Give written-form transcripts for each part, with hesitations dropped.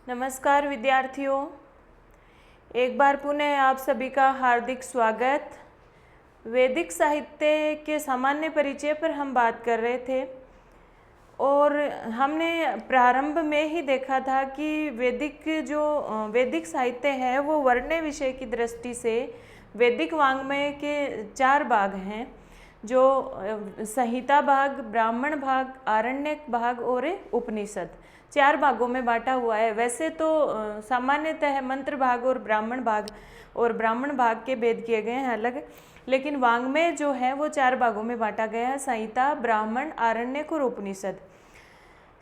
नमस्कार विद्यार्थियों, एक बार पुनः आप सभी का हार्दिक स्वागत। वैदिक साहित्य के सामान्य परिचय पर हम बात कर रहे थे और हमने प्रारंभ में ही देखा था कि वैदिक साहित्य है वो वर्ण्य विषय की दृष्टि से वैदिक वाङ्मय के 4 भाग हैं, जो संहिता भाग, ब्राह्मण भाग, आरण्यक भाग और उपनिषद 4 भागों में बांटा हुआ है। वैसे तो सामान्यतः मंत्र भाग और ब्राह्मण भाग के भेद किए गए हैं अलग, लेकिन वाङ्मय जो है वो 4 भागों में बांटा गया है: संहिता, ब्राह्मण, आरण्यक और उपनिषद।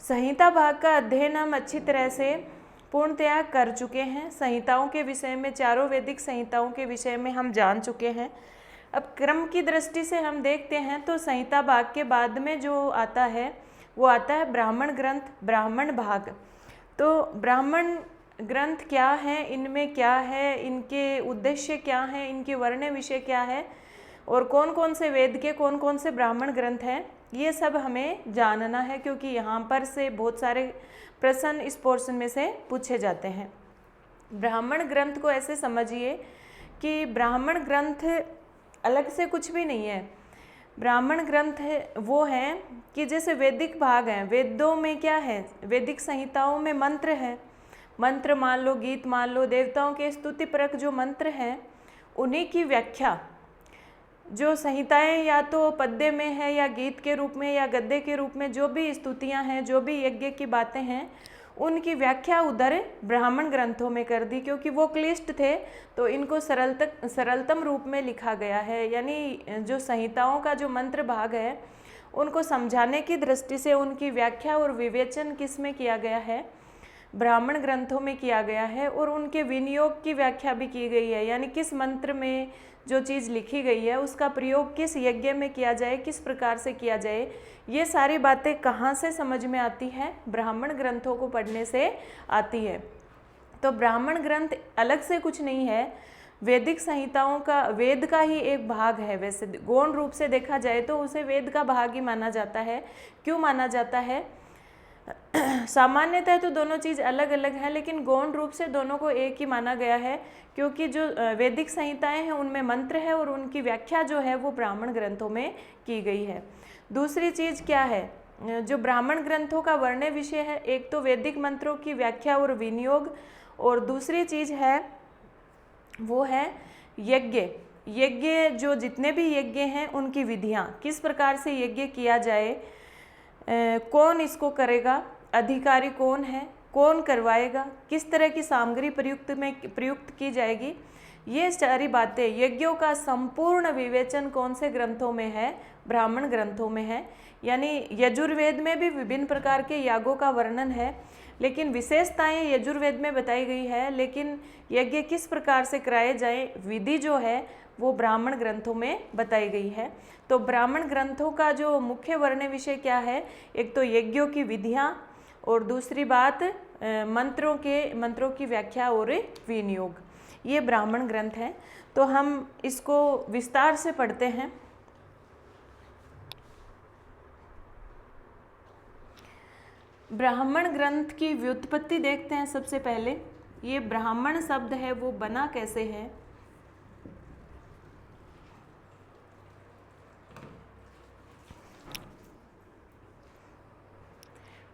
संहिता भाग का अध्ययन हम अच्छी तरह से पूर्णतया कर चुके हैं। संहिताओं के विषय में, चारों वैदिक संहिताओं के विषय में हम जान चुके हैं। अब क्रम की दृष्टि से हम देखते हैं तो संहिता भाग के बाद में जो आता है वो आता है ब्राह्मण ग्रंथ, ब्राह्मण भाग। तो ब्राह्मण ग्रंथ क्या है, इनमें क्या है, इनके उद्देश्य क्या हैं, इनके वर्ण विषय क्या है और कौन कौन से वेद के कौन कौन से ब्राह्मण ग्रंथ हैं, ये सब हमें जानना है, क्योंकि यहाँ पर से बहुत सारे प्रश्न इस पोर्शन में से पूछे जाते हैं। ब्राह्मण ग्रंथ को ऐसे समझिए कि ब्राह्मण ग्रंथ अलग से कुछ भी नहीं है। ब्राह्मण ग्रंथ वो हैं कि जैसे वैदिक भाग हैं, वेदों में क्या है, वैदिक संहिताओं में मंत्र है, मंत्र मान लो, गीत मान लो, देवताओं के स्तुतिपरक जो मंत्र हैं उन्हीं की व्याख्या, जो संहिताएं या तो पद्य में है या गीत के रूप में या गद्य के रूप में, जो भी स्तुतियां हैं, जो भी यज्ञ की बातें हैं, उनकी व्याख्या उधर ब्राह्मण ग्रंथों में कर दी, क्योंकि वो क्लिष्ट थे तो इनको सरलतम रूप में लिखा गया है। यानी जो संहिताओं का जो मंत्र भाग है उनको समझाने की दृष्टि से उनकी व्याख्या और विवेचन किस में किया गया है, ब्राह्मण ग्रंथों में किया गया है। और उनके विनियोग की व्याख्या भी की गई है, यानी किस मंत्र में जो चीज़ लिखी गई है उसका प्रयोग किस यज्ञ में किया जाए, किस प्रकार से किया जाए, ये सारी बातें कहाँ से समझ में आती है, ब्राह्मण ग्रंथों को पढ़ने से आती है। तो ब्राह्मण ग्रंथ अलग से कुछ नहीं है, वैदिक संहिताओं का, वेद का ही एक भाग है। वैसे गौण रूप से देखा जाए तो उसे वेद का भाग ही माना जाता है। क्यों माना जाता है? सामान्यतः तो दोनों चीज़ अलग अलग है, लेकिन गौण रूप से दोनों को एक ही माना गया है, क्योंकि जो वैदिक संहिताएं हैं उनमें मंत्र है और उनकी व्याख्या जो है वो ब्राह्मण ग्रंथों में की गई है। दूसरी चीज़ क्या है, जो ब्राह्मण ग्रंथों का वर्ण विषय है, एक तो वैदिक मंत्रों की व्याख्या और विनियोग, और दूसरी चीज़ है वो है यज्ञ। यज्ञ, जो जितने भी यज्ञ हैं उनकी विधियाँ, किस प्रकार से यज्ञ किया जाए, कौन इसको करेगा, अधिकारी कौन है, कौन करवाएगा, किस तरह की सामग्री प्रयुक्त की जाएगी, ये सारी बातें, यज्ञों का संपूर्ण विवेचन कौन से ग्रंथों में है, ब्राह्मण ग्रंथों में है। यानी यजुर्वेद में भी विभिन्न प्रकार के यागों का वर्णन है, लेकिन विशेषताएं यजुर्वेद में बताई गई है, लेकिन यज्ञ किस प्रकार से कराए जाए, विधि जो है वो ब्राह्मण ग्रंथों में बताई गई है। तो ब्राह्मण ग्रंथों का जो मुख्य वर्ण विषय क्या है, एक तो यज्ञों की विधियाँ और दूसरी बात मंत्रों की व्याख्या और विनियोग, ये ब्राह्मण ग्रंथ हैं। तो हम इसको विस्तार से पढ़ते हैं। ब्राह्मण ग्रंथ की व्युत्पत्ति देखते हैं। सबसे पहले ये ब्राह्मण शब्द है वो बना कैसे है।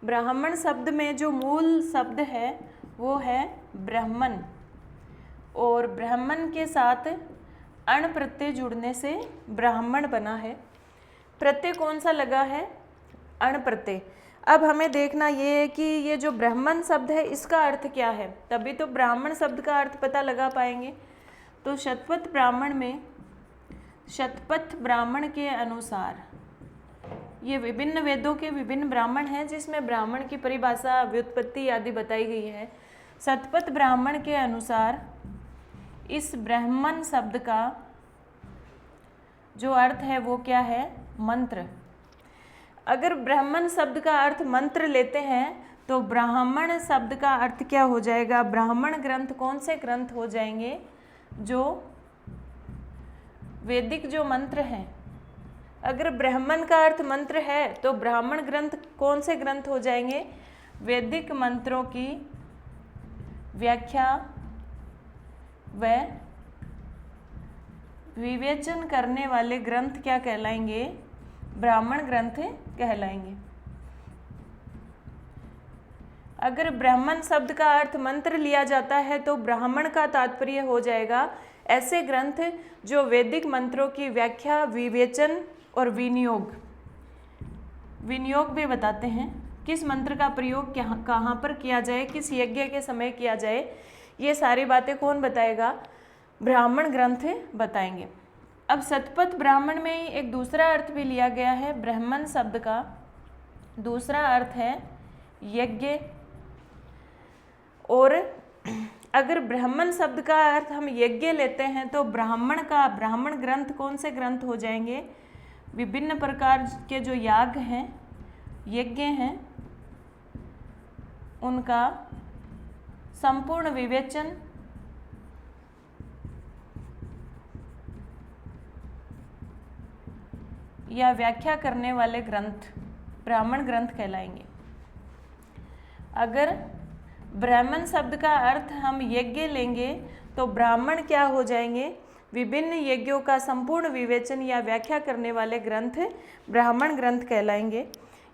ब्राह्मण शब्द में जो मूल शब्द है वो है ब्राह्मण, और ब्राह्मण के साथ अण प्रत्यय जुड़ने से ब्राह्मण बना है। प्रत्यय कौन सा लगा है? अण प्रत्यय। अब हमें देखना ये है कि ये जो ब्राह्मण शब्द है इसका अर्थ क्या है, तभी तो ब्राह्मण शब्द का अर्थ पता लगा पाएंगे। तो शतपथ ब्राह्मण के अनुसार, ये विभिन्न वेदों के विभिन्न ब्राह्मण हैं जिसमें ब्राह्मण की परिभाषा, व्युत्पत्ति आदि बताई गई है। शतपथ ब्राह्मण के अनुसार इस ब्राह्मण शब्द का जो अर्थ है वो क्या है? मंत्र। अगर ब्राह्मण शब्द का अर्थ मंत्र लेते हैं तो ब्राह्मण शब्द का अर्थ क्या हो जाएगा? ब्राह्मण ग्रंथ कौन से ग्रंथ हो जाएंगे? जो वैदिक जो मंत्र हैं। अगर ब्राह्मण का अर्थ मंत्र है तो ब्राह्मण ग्रंथ कौन से ग्रंथ हो जाएंगे? वैदिक मंत्रों की व्याख्या व विवेचन करने वाले ग्रंथ क्या कहलाएंगे? ब्राह्मण ग्रंथ कहलाएंगे। अगर ब्राह्मण शब्द का अर्थ मंत्र लिया जाता है तो ब्राह्मण का तात्पर्य हो जाएगा ऐसे ग्रंथ जो वैदिक मंत्रों की व्याख्या, विवेचन और विनियोग भी बताते हैं। किस मंत्र का प्रयोग कहाँ पर किया जाए, किस यज्ञ के समय किया जाए, ये सारी बातें कौन बताएगा? ब्राह्मण ग्रंथ बताएंगे। अब शतपथ ब्राह्मण में ही एक दूसरा अर्थ भी लिया गया है। ब्राह्मण शब्द का दूसरा अर्थ है यज्ञ। और अगर ब्राह्मण शब्द का अर्थ हम यज्ञ लेते हैं तो ब्राह्मण ग्रंथ कौन से ग्रंथ हो जाएंगे? विभिन्न प्रकार के जो याग हैं, यज्ञ हैं, उनका संपूर्ण विवेचन या व्याख्या करने वाले ग्रंथ ब्राह्मण ग्रंथ कहलाएंगे। अगर ब्राह्मण शब्द का अर्थ हम यज्ञ लेंगे तो ब्राह्मण क्या हो जाएंगे? विभिन्न यज्ञों का संपूर्ण विवेचन या व्याख्या करने वाले ग्रंथ ब्राह्मण ग्रंथ कहलाएंगे।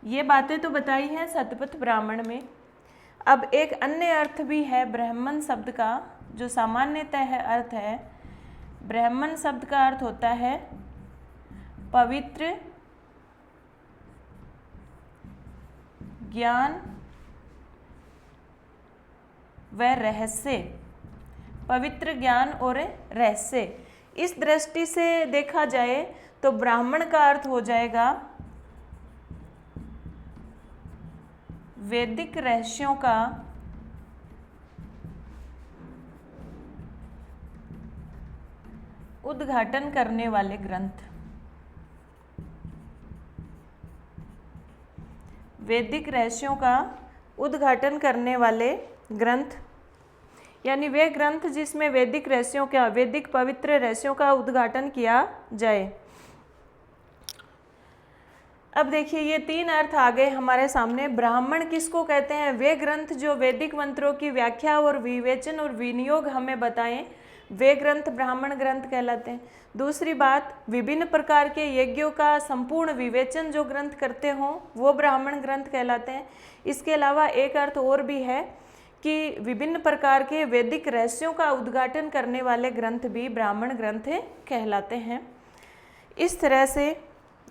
ये बातें तो बताई हैं शतपथ ब्राह्मण में। अब एक अन्य अर्थ भी है ब्राह्मण शब्द का, जो सामान्यतः अर्थ है। ब्राह्मण शब्द का अर्थ होता है पवित्र, ज्ञान व रहस्य। पवित्र, ज्ञान और रहस्य। इस दृष्टि से देखा जाए तो ब्राह्मण का अर्थ हो जाएगा वैदिक रहस्यों का उद्घाटन करने वाले ग्रंथ। वैदिक रहस्यों का उद्घाटन करने वाले ग्रंथ, यानी वे ग्रंथ जिसमें वैदिक पवित्र रहस्यों का उद्घाटन किया जाए। अब देखिए ये तीन अर्थ आ गए हमारे सामने। ब्राह्मण किसको कहते हैं? वे ग्रंथ जो वैदिक मंत्रों की व्याख्या और विवेचन और विनियोग हमें बताएं, वे ग्रंथ ब्राह्मण ग्रंथ कहलाते हैं। दूसरी बात, विभिन्न प्रकार के यज्ञों का संपूर्ण विवेचन जो ग्रंथ करते हों वो ब्राह्मण ग्रंथ कहलाते हैं। इसके अलावा एक अर्थ और भी है कि विभिन्न प्रकार के वैदिक रहस्यों का उद्घाटन करने वाले ग्रंथ भी ब्राह्मण ग्रंथ कहलाते हैं। इस तरह से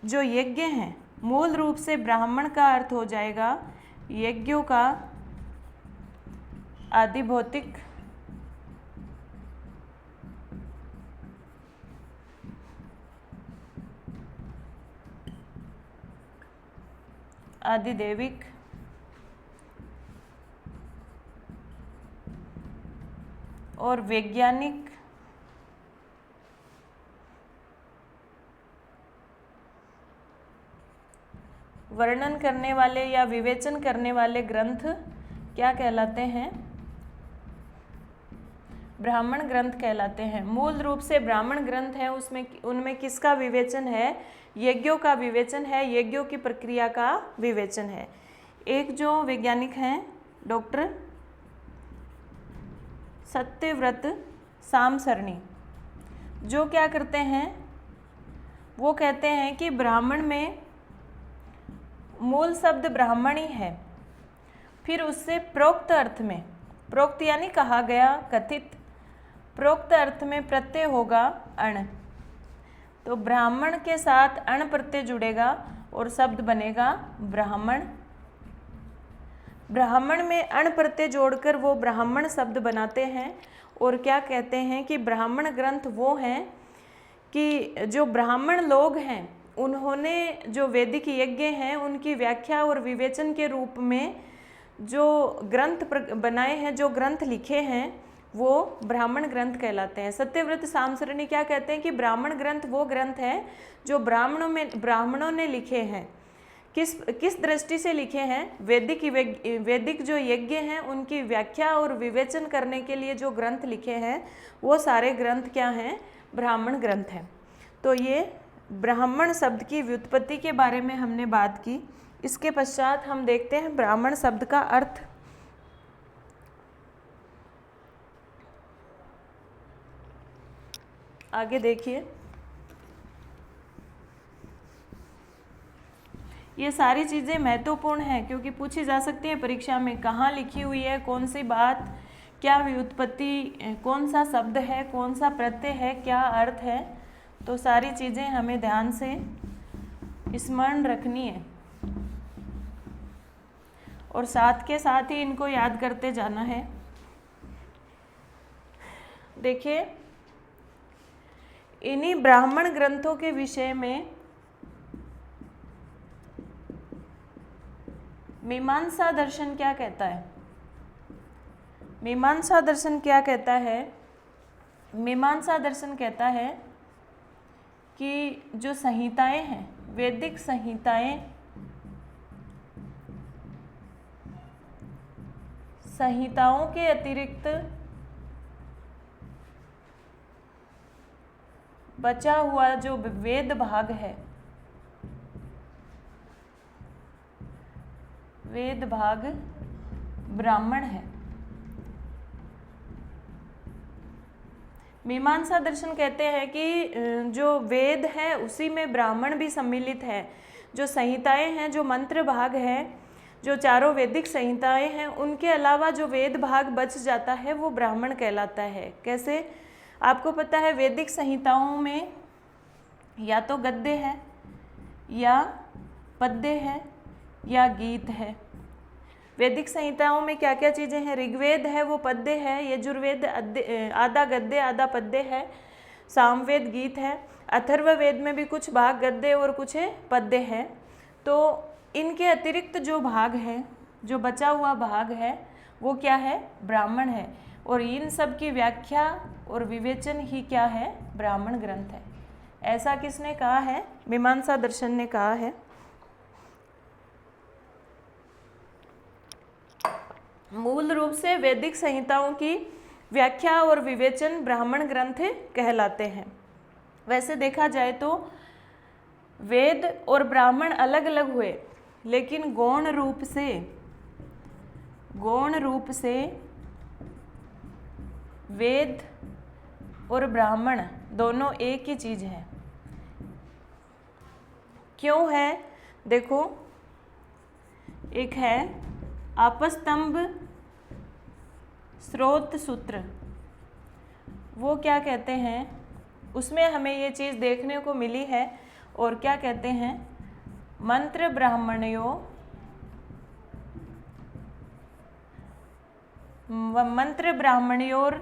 जो यज्ञ हैं, मूल रूप से ब्राह्मण का अर्थ हो जाएगा यज्ञों का आदिभौतिक, आदिदैविक और वैज्ञानिक वर्णन करने वाले या विवेचन करने वाले ग्रंथ क्या कहलाते हैं? ब्राह्मण ग्रंथ कहलाते हैं। मूल रूप से ब्राह्मण ग्रंथ है, उनमें किसका विवेचन है? यज्ञों का विवेचन है, यज्ञों की प्रक्रिया का विवेचन है। एक जो वैज्ञानिक हैं डॉक्टर सत्यव्रत सामसरणी, जो क्या करते हैं, वो कहते हैं कि ब्राह्मण में मूल शब्द ब्राह्मण ही है, फिर उससे प्रोक्त अर्थ में, प्रोक्त यानी कहा गया, कथित, प्रोक्त अर्थ में प्रत्यय होगा अण। तो ब्राह्मण के साथ अण प्रत्यय जुड़ेगा और शब्द बनेगा ब्राह्मण। ब्राह्मण में अण प्रत्यय जोड़कर वो ब्राह्मण शब्द बनाते हैं। और क्या कहते हैं कि ब्राह्मण ग्रंथ वो हैं कि जो ब्राह्मण लोग हैं उन्होंने जो वैदिक यज्ञ हैं उनकी व्याख्या और विवेचन के रूप में जो ग्रंथ बनाए हैं, जो ग्रंथ लिखे हैं, वो ब्राह्मण ग्रंथ कहलाते हैं। सत्यव्रत सामसरणी क्या कहते हैं कि ब्राह्मण ग्रंथ वो ग्रंथ हैं जो ब्राह्मणों ने लिखे हैं। किस दृष्टि से लिखे हैं? वैदिक जो यज्ञ हैं उनकी व्याख्या और विवेचन करने के लिए जो ग्रंथ लिखे हैं वो सारे ग्रंथ क्या हैं? ब्राह्मण ग्रंथ हैं। तो ये ब्राह्मण शब्द की व्युत्पत्ति के बारे में हमने बात की। इसके पश्चात हम देखते हैं ब्राह्मण शब्द का अर्थ। आगे देखिए, ये सारी चीज़ें महत्वपूर्ण हैं क्योंकि पूछी जा सकती है परीक्षा में, कहाँ लिखी हुई है, कौन सी बात, क्या व्युत्पत्ति, कौन सा शब्द है, कौन सा प्रत्यय है, क्या अर्थ है। तो सारी चीज़ें हमें ध्यान से स्मरण रखनी है और साथ के साथ ही इनको याद करते जाना है। देखिए, इन्हीं ब्राह्मण ग्रंथों के विषय में मीमांसा दर्शन क्या कहता है? मीमांसा दर्शन क्या कहता है? मीमांसा दर्शन कहता है कि जो संहिताएं हैं, वैदिक संहिताओं के अतिरिक्त बचा हुआ जो वेद भाग है, वेद भाग ब्राह्मण है। मीमांसा दर्शन कहते हैं कि जो वेद है उसी में ब्राह्मण भी सम्मिलित है। जो संहिताएं हैं, जो मंत्र भाग है, जो चारों वैदिक संहिताएं हैं, उनके अलावा जो वेद भाग बच जाता है वो ब्राह्मण कहलाता है। कैसे? आपको पता है वैदिक संहिताओं में या तो गद्य है या पद्य है या गीत है। वैदिक संहिताओं में क्या क्या चीज़ें हैं? ऋग्वेद है वो पद्य है, यजुर्वेद आधा गद्य आधा पद्य है, सामवेद गीत है, अथर्ववेद में भी कुछ भाग गद्य और कुछ पद्य है। तो इनके अतिरिक्त जो भाग है, जो बचा हुआ भाग है, वो क्या है? ब्राह्मण है। और इन सब की व्याख्या और विवेचन ही क्या है? ब्राह्मण ग्रंथ है। ऐसा किसने कहा है? मीमांसा दर्शन ने कहा है। मूल रूप से वैदिक संहिताओं की व्याख्या और विवेचन ब्राह्मण ग्रंथ कहलाते हैं। वैसे देखा जाए तो वेद और ब्राह्मण अलग अलग हुए, लेकिन गौण रूप से वेद और ब्राह्मण दोनों एक ही चीज़ है। क्यों है? देखो, एक है आपस्तंभ स्रोत सूत्र, वो क्या कहते हैं? उसमें हमें ये चीज़ देखने को मिली है। और क्या कहते हैं? मंत्र ब्राह्मणयोर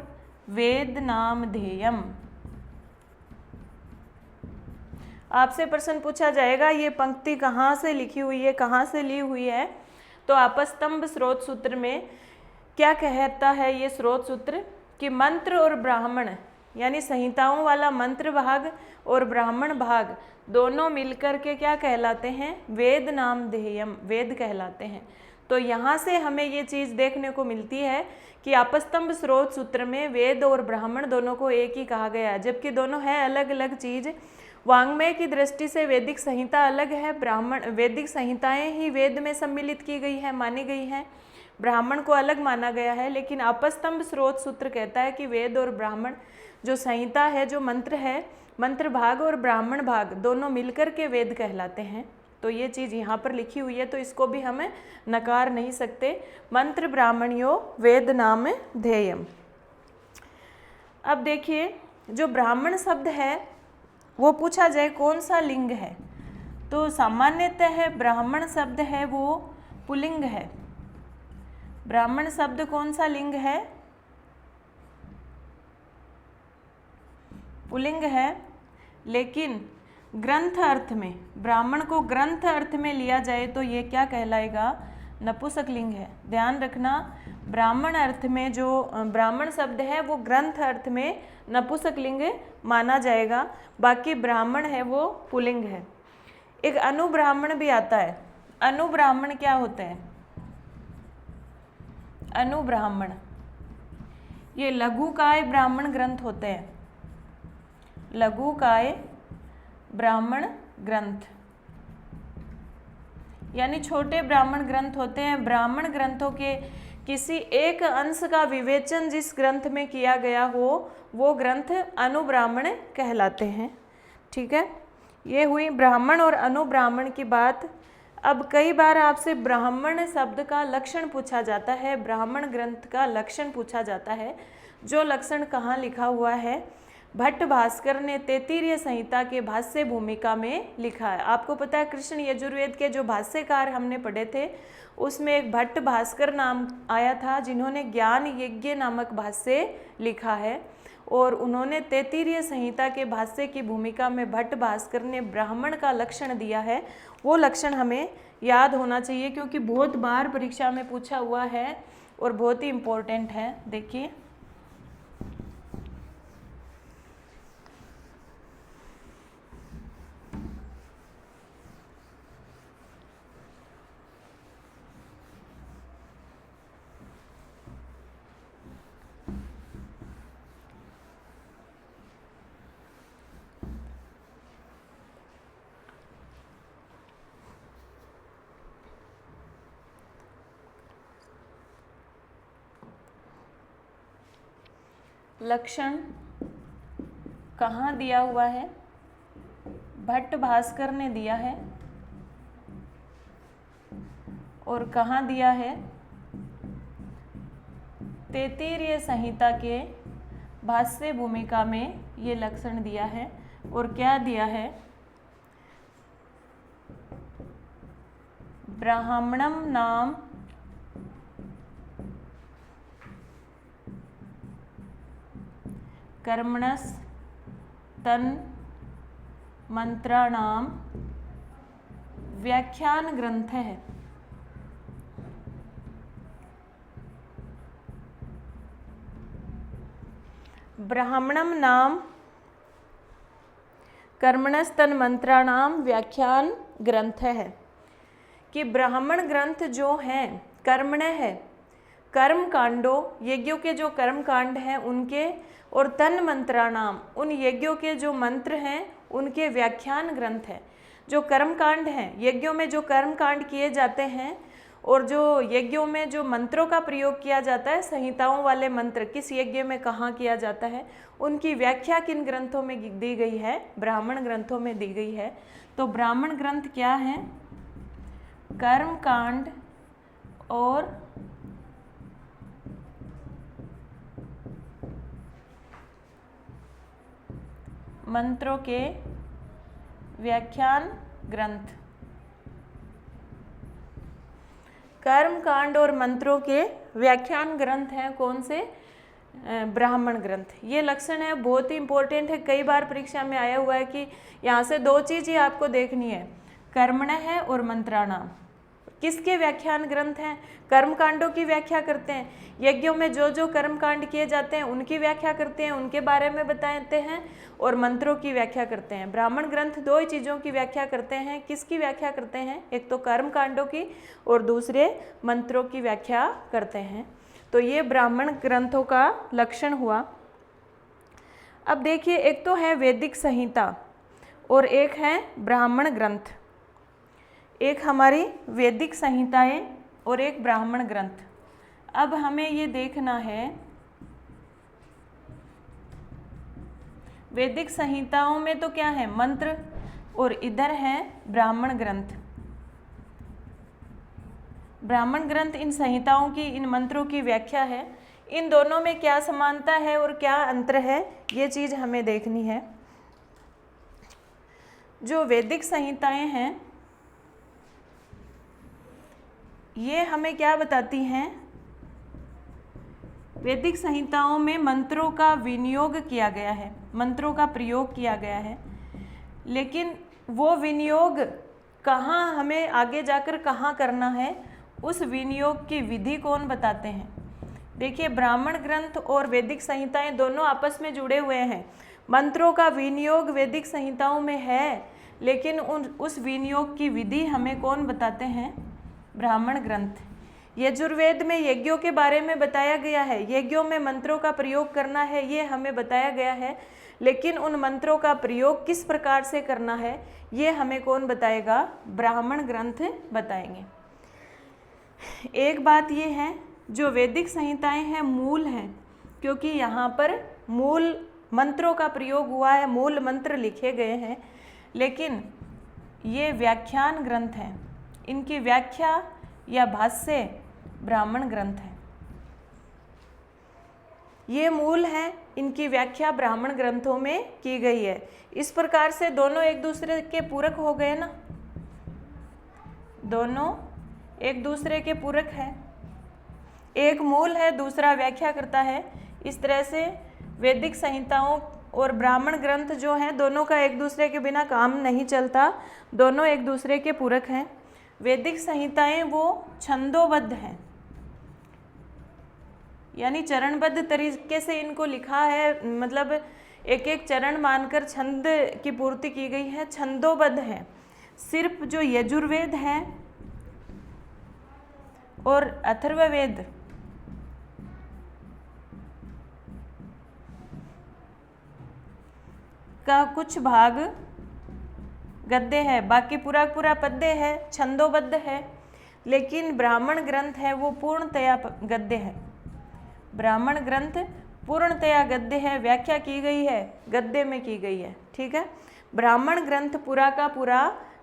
वेद नाम ध्येयम। आपसे प्रश्न पूछा जाएगा ये पंक्ति कहाँ से लिखी हुई है, कहाँ से ली हुई है? तो आपस्तंभ स्रोत सूत्र में क्या कहता है ये स्रोत सूत्र? कि मंत्र और ब्राह्मण, यानी संहिताओं वाला मंत्र भाग और ब्राह्मण भाग दोनों मिलकर के क्या कहलाते हैं? वेद नाम ध्येयम, वेद कहलाते हैं। तो यहाँ से हमें ये चीज़ देखने को मिलती है कि आपस्तंभ स्रोत सूत्र में वेद और ब्राह्मण दोनों को एक ही कहा गया है, जबकि दोनों है अलग अलग चीज़। वाङ्मय की दृष्टि से वैदिक संहिता अलग है, वैदिक संहिताएं ही वेद में सम्मिलित की गई है, मानी गई हैं, ब्राह्मण को अलग माना गया है। लेकिन आपस्तंभ स्रोत सूत्र कहता है कि वेद और ब्राह्मण जो संहिता है, जो मंत्र है, मंत्र भाग और ब्राह्मण भाग दोनों मिलकर के वेद कहलाते हैं। तो ये चीज़ यहाँ पर लिखी हुई है, तो इसको भी हमें नकार नहीं सकते। मंत्र ब्राह्मणयो वेद नाम ध्येयम। अब देखिए, जो ब्राह्मण शब्द है वो पूछा जाए कौन सा लिंग है, तो सामान्यतः ब्राह्मण शब्द है वो पुल्लिंग है। ब्राह्मण शब्द कौन सा लिंग है? पुल्लिंग है। लेकिन ग्रंथ अर्थ में, ब्राह्मण को ग्रंथ अर्थ में लिया जाए तो ये क्या कहलाएगा? नपुंसक लिंग है। ध्यान रखना, ब्राह्मण अर्थ में जो ब्राह्मण शब्द है वो ग्रंथ अर्थ में नपुंसक लिंग माना जाएगा, बाकी ब्राह्मण है वो पुल्लिंग है। एक अनुब्राह्मण भी आता है। अनुब्राह्मण क्या होता है? अनुब्राह्मण ये लघुकाय ब्राह्मण ग्रंथ होते हैं। लघुकाय ब्राह्मण ग्रंथ यानी छोटे ब्राह्मण ग्रंथ होते हैं। ब्राह्मण ग्रंथों के किसी एक अंश का विवेचन जिस ग्रंथ में किया गया हो वो ग्रंथ अनुब्राह्मण कहलाते हैं। ठीक है, ये हुई ब्राह्मण और अनुब्राह्मण की बात। अब कई बार आपसे ब्राह्मण शब्द का लक्षण पूछा जाता है, ब्राह्मण ग्रंथ का लक्षण पूछा जाता है। जो लक्षण कहाँ लिखा हुआ है? भट्ट भास्कर ने तैत्तिरीय संहिता के भाष्य भूमिका में लिखा है। आपको पता है कृष्ण यजुर्वेद के जो भाष्यकार हमने पढ़े थे उसमें एक भट्ट भास्कर नाम आया था, जिन्होंने ज्ञान यज्ञ नामक भाष्य लिखा है। और उन्होंने तैत्तिरीय संहिता के भाष्य की भूमिका में भट्ट भास्कर ने ब्राह्मण का लक्षण दिया है। वो लक्षण हमें याद होना चाहिए क्योंकि बहुत बार परीक्षा में पूछा हुआ है और बहुत ही इम्पोर्टेंट है। देखिए, लक्षण कहाँ दिया हुआ है? भट्ट भास्कर ने दिया है। और कहाँ दिया है? तैत्तिरीय संहिता के भाष्य भूमिका में ये लक्षण दिया है। और क्या दिया है? ब्राह्मणम नाम कर्मणस तन मंत्राणाम व्याख्यान ग्रंथ है। ब्राह्मणम नाम कर्मणस्तन मंत्राणाम व्याख्यान ग्रंथ है कि ब्राह्मण ग्रंथ जो हैं कर्मण है, कर्म कांडों यज्ञों के जो कर्म कांड हैं उनके, और तन मंत्राणाम उन यज्ञों के जो मंत्र हैं उनके व्याख्यान ग्रंथ है। जो कर्म कांड हैं, यज्ञों में जो कर्म कांड किए जाते हैं और जो यज्ञों में जो मंत्रों का प्रयोग किया जाता है, संहिताओं वाले मंत्र किस यज्ञ में कहाँ किया जाता है, उनकी व्याख्या किन ग्रंथों में दी गई है? ब्राह्मण ग्रंथों में दी गई है। तो ब्राह्मण ग्रंथ क्या है? कर्म कांड और मंत्रों के व्याख्यान ग्रंथ। कर्म कांड और मंत्रों के व्याख्यान ग्रंथ हैं कौन से? ब्राह्मण ग्रंथ। ये लक्षण है, बहुत ही इंपॉर्टेंट है। कई बार परीक्षा में आया हुआ है कि यहाँ से दो चीज़ ही आपको देखनी है, कर्मण है और मंत्राणाम। किसके व्याख्यान ग्रंथ हैं? कर्म कांडों की व्याख्या करते हैं, यज्ञों में जो जो कर्म कांड किए जाते हैं उनकी व्याख्या करते हैं, उनके बारे में बताते हैं, और मंत्रों की व्याख्या करते हैं। ब्राह्मण ग्रंथ दो ही चीज़ों की व्याख्या करते हैं। किसकी व्याख्या करते हैं? एक तो कर्म कांडों की और दूसरे मंत्रों की व्याख्या करते हैं। तो ये ब्राह्मण ग्रंथों का लक्षण हुआ। अब देखिए, एक तो है वैदिक संहिता और एक है ब्राह्मण ग्रंथ। एक हमारी वैदिक संहिताएं और एक ब्राह्मण ग्रंथ। अब हमें ये देखना है, वैदिक संहिताओं में तो क्या है? मंत्र, और इधर है ब्राह्मण ग्रंथ। ब्राह्मण ग्रंथ इन संहिताओं की, इन मंत्रों की व्याख्या है। इन दोनों में क्या समानता है और क्या अंतर है, ये चीज़ हमें देखनी है। जो वैदिक संहिताएं हैं ये हमें क्या बताती हैं? वैदिक संहिताओं में मंत्रों का विनियोग किया गया है, मंत्रों का प्रयोग किया गया है, लेकिन वो विनियोग कहाँ हमें आगे जाकर कहाँ करना है, उस विनियोग की विधि कौन बताते हैं? देखिए, ब्राह्मण ग्रंथ और वैदिक संहिताएं दोनों आपस में जुड़े हुए हैं। मंत्रों का विनियोग वैदिक संहिताओं में है, लेकिन उस विनियोग की विधि हमें कौन बताते हैं? ब्राह्मण ग्रंथ। यजुर्वेद में यज्ञों के बारे में बताया गया है, यज्ञों में मंत्रों का प्रयोग करना है, ये हमें बताया गया है, लेकिन उन मंत्रों का प्रयोग किस प्रकार से करना है ये हमें कौन बताएगा? ब्राह्मण ग्रंथ बताएंगे। एक बात ये है जो वैदिक संहिताएं हैं मूल हैं, क्योंकि यहाँ पर मूल मंत्रों का प्रयोग हुआ है, मूल मंत्र लिखे गए हैं, लेकिन ये व्याख्यान ग्रंथ हैं, इनकी व्याख्या या भाष्य ब्राह्मण ग्रंथ हैं। ये मूल हैं, इनकी व्याख्या ब्राह्मण ग्रंथों में की गई है। इस प्रकार से दोनों एक दूसरे के पूरक हो गए ना, दोनों एक दूसरे के पूरक हैं। एक मूल है, दूसरा व्याख्या करता है। इस तरह से वैदिक संहिताओं और ब्राह्मण ग्रंथ जो हैं, दोनों का एक दूसरे के बिना काम नहीं चलता, दोनों एक दूसरे के पूरक हैं। वैदिक संहिताएं वो छंदोबद्ध हैं, यानी चरणबद्ध तरीके से इनको लिखा है, मतलब एक एक चरण मानकर छंद की पूर्ति की गई है, छंदोबद्ध है। सिर्फ जो यजुर्वेद है और अथर्ववेद का कुछ भाग गद्य है, बाकी पूरा पूरा पद्य है, छंदोबद्ध है। लेकिन ब्राह्मण ग्रंथ है वो पूर्णतया गद्य है। ब्राह्मण ग्रंथ पूर्णतया गद्य है, व्याख्या की गई है गद्य में की गई है। ठीक है, ब्राह्मण ग्रंथ पूरा का पूरा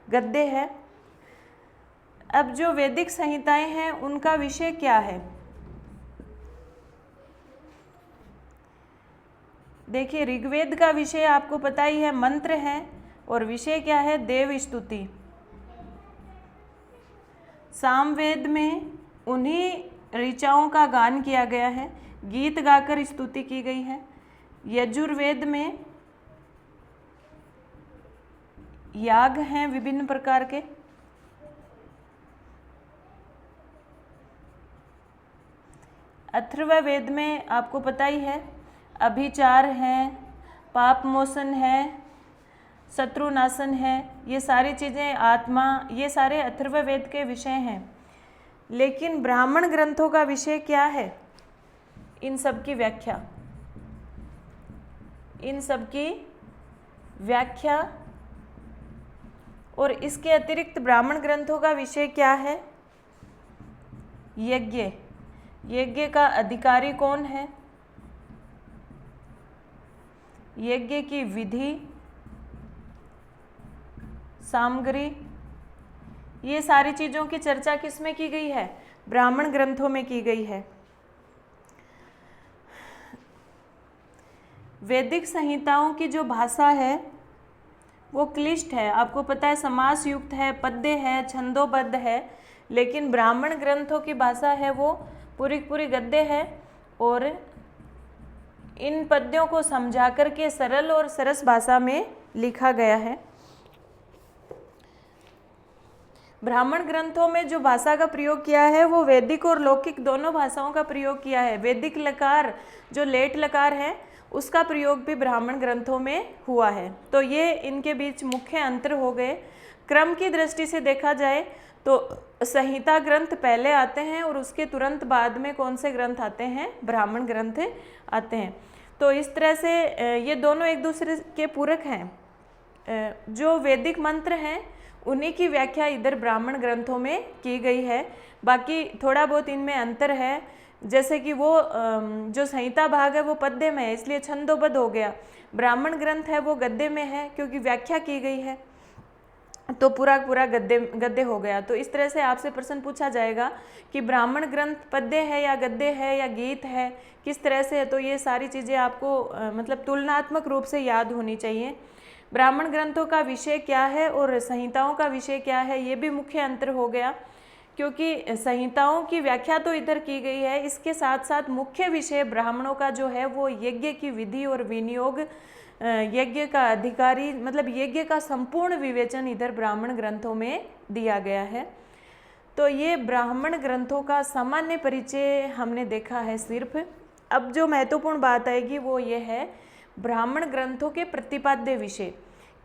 गद्य है। अब जो वैदिक संहिताएं हैं उनका विषय क्या है? देखिए, ऋग्वेद का विषय आपको पता ही है, मंत्र है, और विषय क्या है? देव स्तुति। सामवेद में उन्हीं ऋचाओं का गान किया गया है, गीत गाकर स्तुति की गई है। यजुर्वेद में याग हैं विभिन्न प्रकार के। अथर्ववेद में आपको पता ही है, अभिचार है, पाप मोचन है, शत्रुनाशन है, ये सारी चीज़ें, आत्मा, ये सारे अथर्ववेद के विषय हैं। लेकिन ब्राह्मण ग्रंथों का विषय क्या है? इन सब की व्याख्या, इन सब की व्याख्या। और इसके अतिरिक्त ब्राह्मण ग्रंथों का विषय क्या है? यज्ञ। यज्ञ का अधिकारी कौन है? यज्ञ की विधि, सामग्री, ये सारी चीज़ों की चर्चा किसमें की गई है? ब्राह्मण ग्रंथों में की गई है। वैदिक संहिताओं की जो भाषा है वो क्लिष्ट है, आपको पता है, समास युक्त है, पद्य है, छंदोबद्ध है। लेकिन ब्राह्मण ग्रंथों की भाषा है वो पूरी पूरी गद्य है, और इन पद्यों को समझा करके सरल और सरस भाषा में लिखा गया है। ब्राह्मण ग्रंथों में जो भाषा का प्रयोग किया है वो वैदिक और लौकिक दोनों भाषाओं का प्रयोग किया है। वैदिक लकार जो लेट लकार है उसका प्रयोग भी ब्राह्मण ग्रंथों में हुआ है। तो ये इनके बीच मुख्य अंतर हो गए। क्रम की दृष्टि से देखा जाए तो संहिता ग्रंथ पहले आते हैं और उसके तुरंत बाद में कौन से ग्रंथ आते हैं? ब्राह्मण ग्रंथ आते हैं। तो इस तरह से ये दोनों एक दूसरे के पूरक हैं। जो वैदिक मंत्र हैं उन्हीं की व्याख्या इधर ब्राह्मण ग्रंथों में की गई है, बाकी थोड़ा बहुत इनमें अंतर है। जैसे कि वो जो संहिता भाग है वो पद्य में है, इसलिए छंदोबद्ध हो गया। ब्राह्मण ग्रंथ है वो गद्य में है, क्योंकि व्याख्या की गई है, तो पूरा पूरा गद्य हो गया। तो इस तरह से आपसे प्रश्न पूछा जाएगा कि ब्राह्मण ग्रंथ पद्य है या गद्य है या गीत है, किस तरह से है, तो ये सारी चीज़ें आपको मतलब तुलनात्मक रूप से याद होनी चाहिए। ब्राह्मण ग्रंथों का विषय क्या है और संहिताओं का विषय क्या है, ये भी मुख्य अंतर हो गया, क्योंकि संहिताओं की व्याख्या तो इधर की गई है, इसके साथ साथ मुख्य विषय ब्राह्मणों का जो है वो यज्ञ की विधि और विनियोग, यज्ञ का अधिकारी, मतलब यज्ञ का संपूर्ण विवेचन इधर ब्राह्मण ग्रंथों में दिया गया है। तो ये ब्राह्मण ग्रंथों का सामान्य परिचय हमने देखा है सिर्फ। अब जो महत्वपूर्ण बात आएगी वो ये है ब्राह्मण ग्रंथों के प्रतिपाद्य विषय,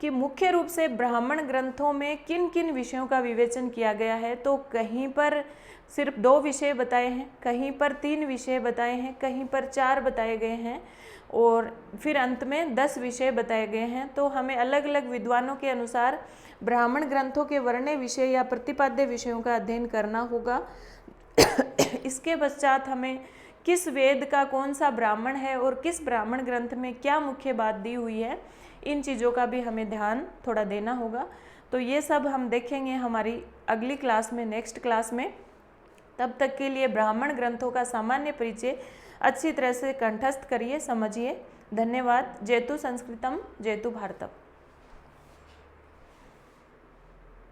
कि मुख्य रूप से ब्राह्मण ग्रंथों में किन किन विषयों का विवेचन किया गया है। तो कहीं पर सिर्फ 2 विषय बताए हैं, कहीं पर 3 विषय बताए हैं, कहीं पर 4 बताए गए हैं, और फिर अंत में 10 विषय बताए गए हैं। तो हमें अलग अलग विद्वानों के अनुसार ब्राह्मण ग्रंथों के वर्ण्य विषय या प्रतिपाद्य विषयों का अध्ययन करना होगा। इसके पश्चात हमें किस वेद का कौन सा ब्राह्मण है और किस ब्राह्मण ग्रंथ में क्या मुख्य बात दी हुई है, इन चीज़ों का भी हमें ध्यान थोड़ा देना होगा। तो ये सब हम देखेंगे हमारी अगली क्लास में, नेक्स्ट क्लास में। तब तक के लिए ब्राह्मण ग्रंथों का सामान्य परिचय अच्छी तरह से कंठस्थ करिए, समझिए। धन्यवाद। जयतु संस्कृतम जयतु भारतम।